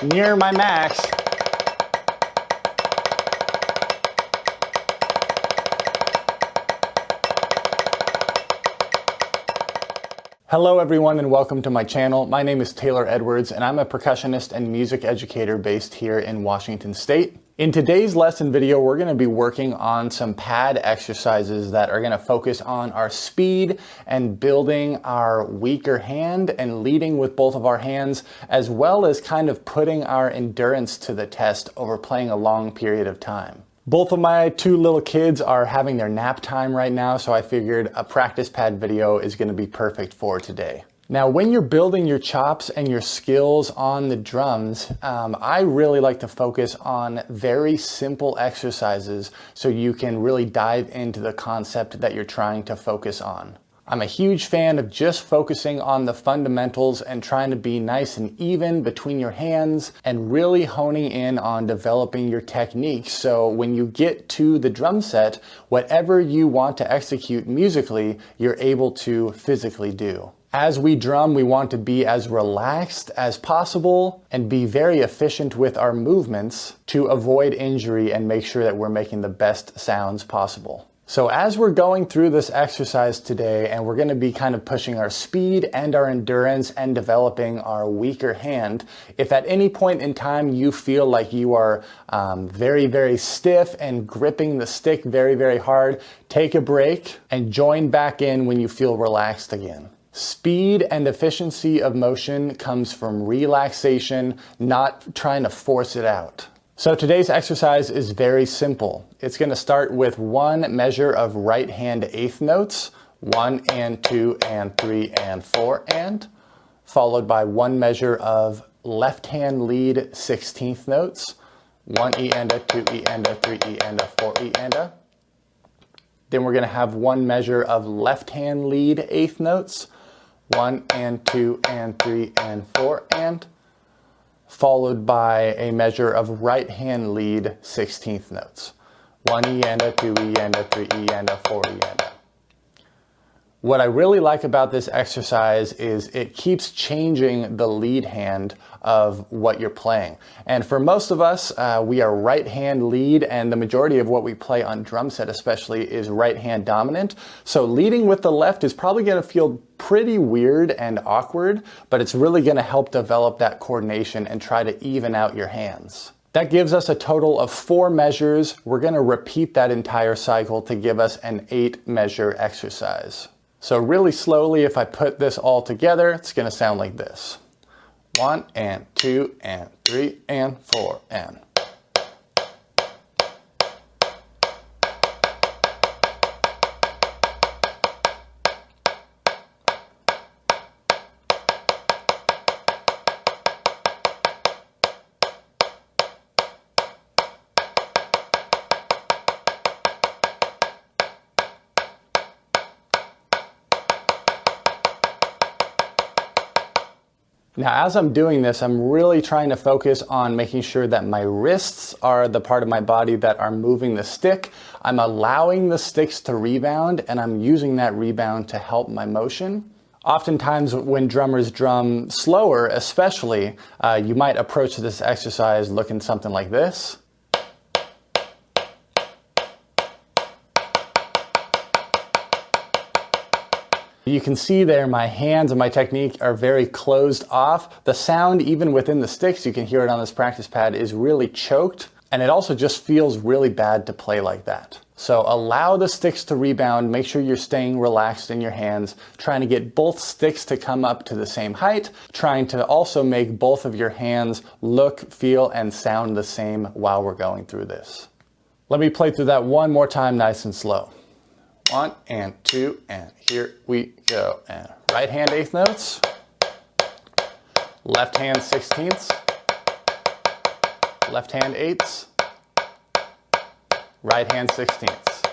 near my max. Hello everyone and welcome to my channel. My name is Taylor Edwards and I'm a percussionist and music educator based here in Washington State. In today's lesson video, we're going to be working on some pad exercises that are going to focus on our speed and building our weaker hand and leading with both of our hands, as well as kind of putting our endurance to the test over playing a long period of time. Both of my two little kids are having their nap time right now, so I figured a practice pad video is going to be perfect for today. Now, when you're building your chops and your skills on the drums, I really like to focus on very simple exercises so you can really dive into the concept that you're trying to focus on. I'm a huge fan of just focusing on the fundamentals and trying to be nice and even between your hands and really honing in on developing your technique. So when you get to the drum set, whatever you want to execute musically, you're able to physically do. As we drum, we want to be as relaxed as possible and be very efficient with our movements to avoid injury and make sure that we're making the best sounds possible. So as we're going through this exercise today, and we're going to be kind of pushing our speed and our endurance and developing our weaker hand, if at any point in time you feel like you are very, very stiff and gripping the stick very, very hard, take a break and join back in when you feel relaxed again. Speed and efficiency of motion comes from relaxation, not trying to force it out. So today's exercise is very simple. It's going to start with one measure of right hand eighth notes, 1 and 2 and 3 and 4 and, followed by one measure of left hand lead 16th notes, 1 E and a, 2 E and a, 3 E and a, 4 E and a. Then we're going to have one measure of left hand lead eighth notes, 1 and 2 and 3 and 4 and, followed by a measure of right hand lead 16th notes, 1 E and a, 2 E and a, 3 E and a, 4 E and a. What I really like about this exercise is it keeps changing the lead hand of what you're playing. And for most of us, we are right hand lead, and the majority of what we play on drum set especially is right hand dominant. So leading with the left is probably going to feel pretty weird and awkward, but it's really going to help develop that coordination and try to even out your hands. That gives us a total of 4 measures. We're going to repeat that entire cycle to give us an 8 measure exercise. So really slowly, if I put this all together, it's going to sound like this. 1 and 2 and 3 and 4 and. Now, as I'm doing this, I'm really trying to focus on making sure that my wrists are the part of my body that are moving the stick. I'm allowing the sticks to rebound, and I'm using that rebound to help my motion. Oftentimes, when drummers drum slower, especially, you might approach this exercise looking something like this. You can see there my hands and my technique are very closed off. The sound, even within the sticks, you can hear it on this practice pad, is really choked, and it also just feels really bad to play like that. So allow the sticks to rebound, make sure you're staying relaxed in your hands, trying to get both sticks to come up to the same height, trying to also make both of your hands look, feel, and sound the same while we're going through this. Let me play through that one more time, nice and slow. 1 and 2 and here we go. And right hand eighth notes, left hand 16ths, left hand eighths, right hand 16ths.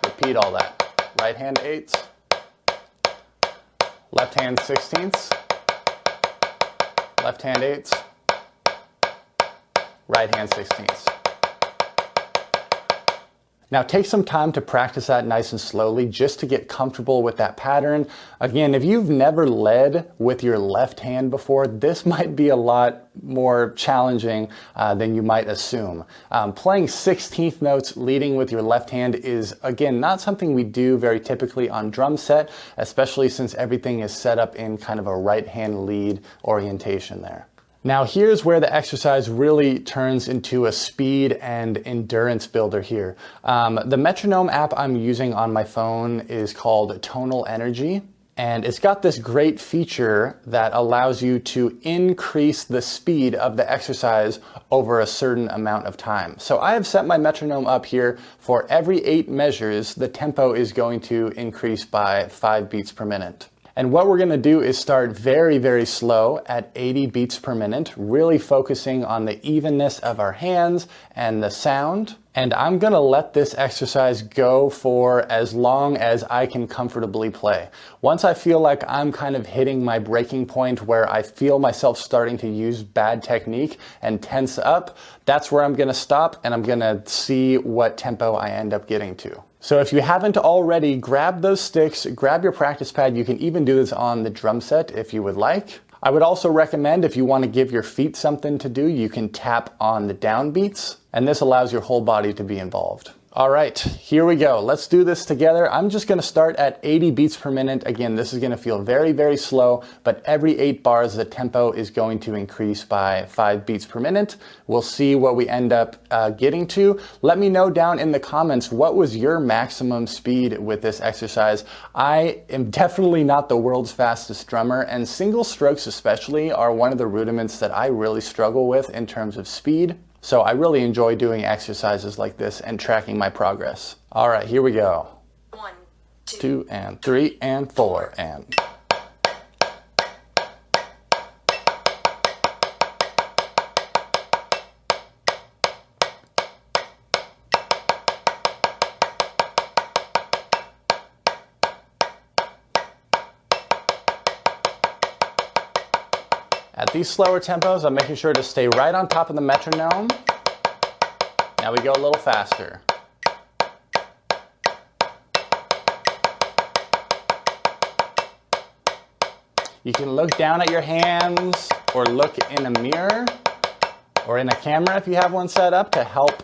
Repeat all that. Right hand eighths, left hand 16ths, left hand eighths, right hand 16ths. Now take some time to practice that nice and slowly just to get comfortable with that pattern. Again, if you've never led with your left hand before, this might be a lot more challenging than you might assume. Playing 16th notes leading with your left hand is, again, not something we do very typically on drum set, especially since everything is set up in kind of a right hand lead orientation there. Now here's where the exercise really turns into a speed and endurance builder here. The metronome app I'm using on my phone is called Tonal Energy, and it's got this great feature that allows you to increase the speed of the exercise over a certain amount of time. So I have set my metronome up here for every 8 measures, the tempo is going to increase by 5 beats per minute. And what we're gonna do is start very, very slow at 80 beats per minute, really focusing on the evenness of our hands and the sound. And I'm gonna let this exercise go for as long as I can comfortably play. Once I feel like I'm kind of hitting my breaking point where I feel myself starting to use bad technique and tense up, that's where I'm gonna stop and I'm gonna see what tempo I end up getting to. So if you haven't already, grab those sticks, grab your practice pad. You can even do this on the drum set if you would like. I would also recommend, if you want to give your feet something to do, you can tap on the downbeats, and this allows your whole body to be involved. All right, here we go. Let's do this together. I'm just gonna start at 80 beats per minute. Again, this is gonna feel very, very slow, but every 8 bars, the tempo is going to increase by 5 beats per minute. We'll see what we end up getting to. Let me know down in the comments, what was your maximum speed with this exercise? I am definitely not the world's fastest drummer, and single strokes especially are one of the rudiments that I really struggle with in terms of speed. So I really enjoy doing exercises like this and tracking my progress. All right, here we go. 1, 2, and 3, and 4, and... At these slower tempos, I'm making sure to stay right on top of the metronome. Now we go a little faster. You can look down at your hands or look in a mirror or in a camera if you have one set up to help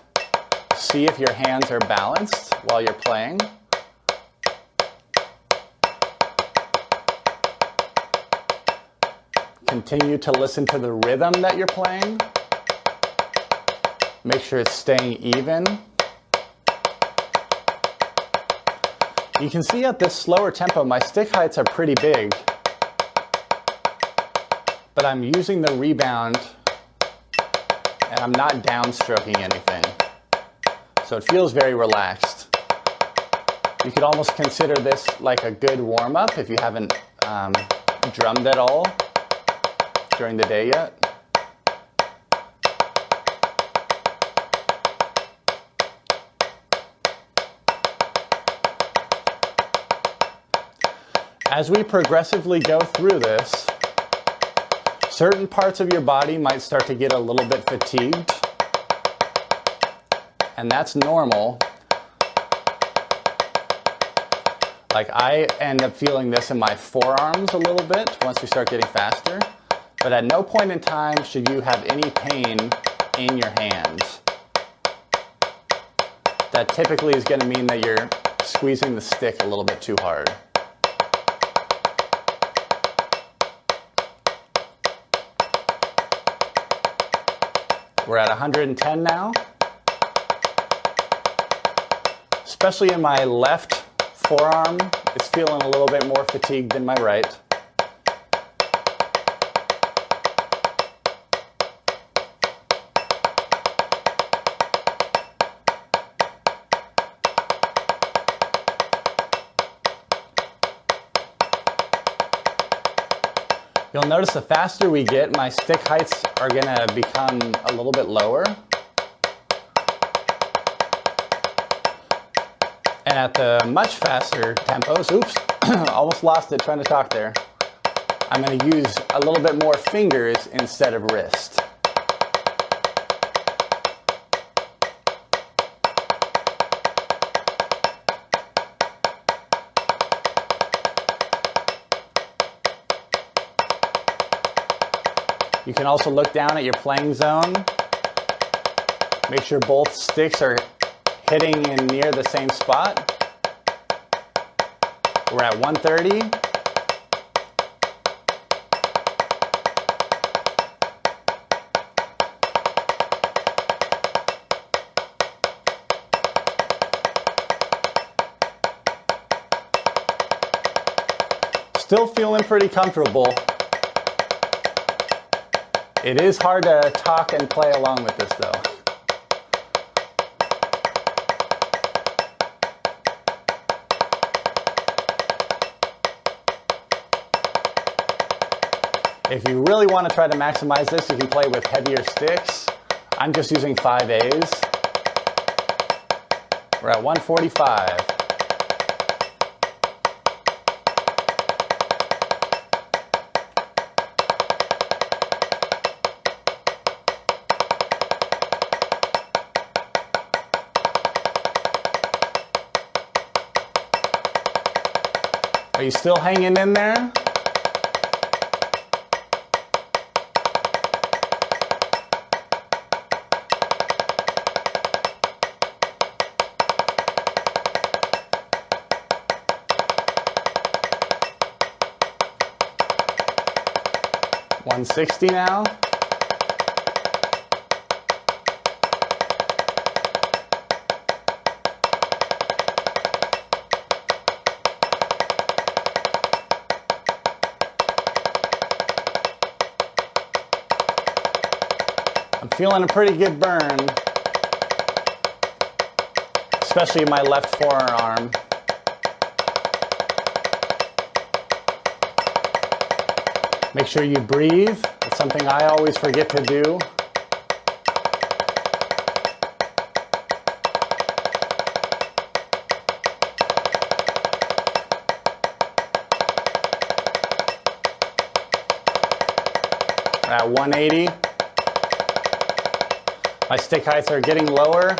see if your hands are balanced while you're playing. Continue to listen to the rhythm that you're playing. Make sure it's staying even. You can see at this slower tempo, my stick heights are pretty big, but I'm using the rebound and I'm not downstroking anything. So it feels very relaxed. You could almost consider this like a good warm-up if you haven't drummed at all during the day yet. As we progressively go through this, certain parts of your body might start to get a little bit fatigued, and that's normal. Like I end up feeling this in my forearms a little bit once we start getting faster. But at no point in time should you have any pain in your hands. That typically is going to mean that you're squeezing the stick a little bit too hard. We're at 110 now. Especially in my left forearm, it's feeling a little bit more fatigued than my right. You'll notice the faster we get, my stick heights are gonna become a little bit lower. And at the much faster tempos, oops, almost lost it trying to talk there. I'm gonna use a little bit more fingers instead of wrist. You can also look down at your playing zone. Make sure both sticks are hitting in near the same spot. We're at 130. Still feeling pretty comfortable. It is hard to talk and play along with this though. If you really want to try to maximize this, you can play with heavier sticks. I'm just using 5As. We're at 145. Are you still hanging in there? $160 now. I'm feeling a pretty good burn, especially in my left forearm. Make sure you breathe. It's something I always forget to do. We're at 180. My stick heights are getting lower.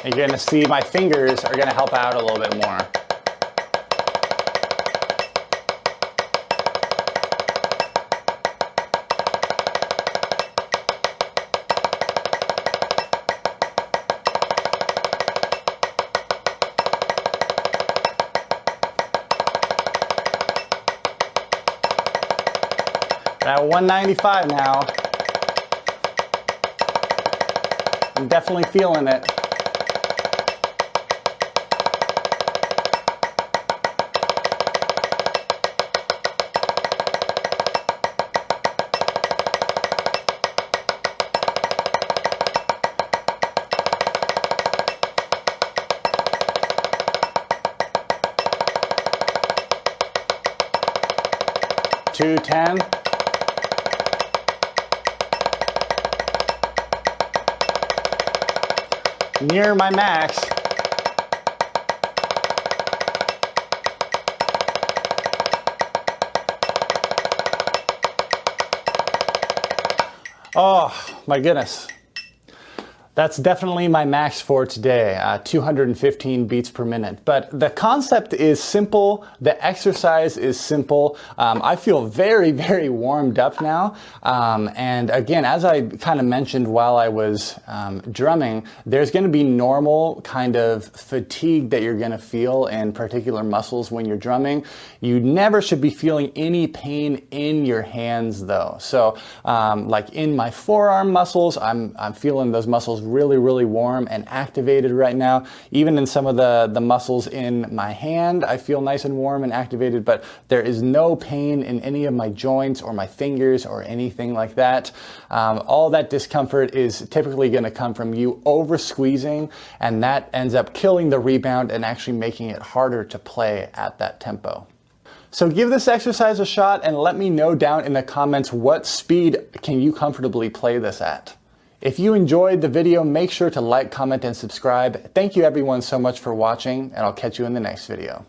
And you're gonna see my fingers are gonna help out a little bit more. At 195 now. I'm definitely feeling it. $210. Near my max. Oh my goodness. That's definitely my max for today, 215 beats per minute. But the concept is simple, the exercise is simple. I feel very, very warmed up now. And again, as I kind of mentioned while I was drumming, there's gonna be normal kind of fatigue that you're gonna feel in particular muscles when you're drumming. You never should be feeling any pain in your hands though. So like in my forearm muscles, I'm feeling those muscles really, really warm and activated right now. Even in some of the muscles in my hand, I feel nice and warm and activated, but there is no pain in any of my joints or my fingers or anything like that. All that discomfort is typically going to come from you over squeezing, and that ends up killing the rebound and actually making it harder to play at that tempo. So give this exercise a shot and let me know down in the comments what speed can you comfortably play this at. If you enjoyed the video, make sure to like, comment, and subscribe. Thank you everyone so much for watching, and I'll catch you in the next video.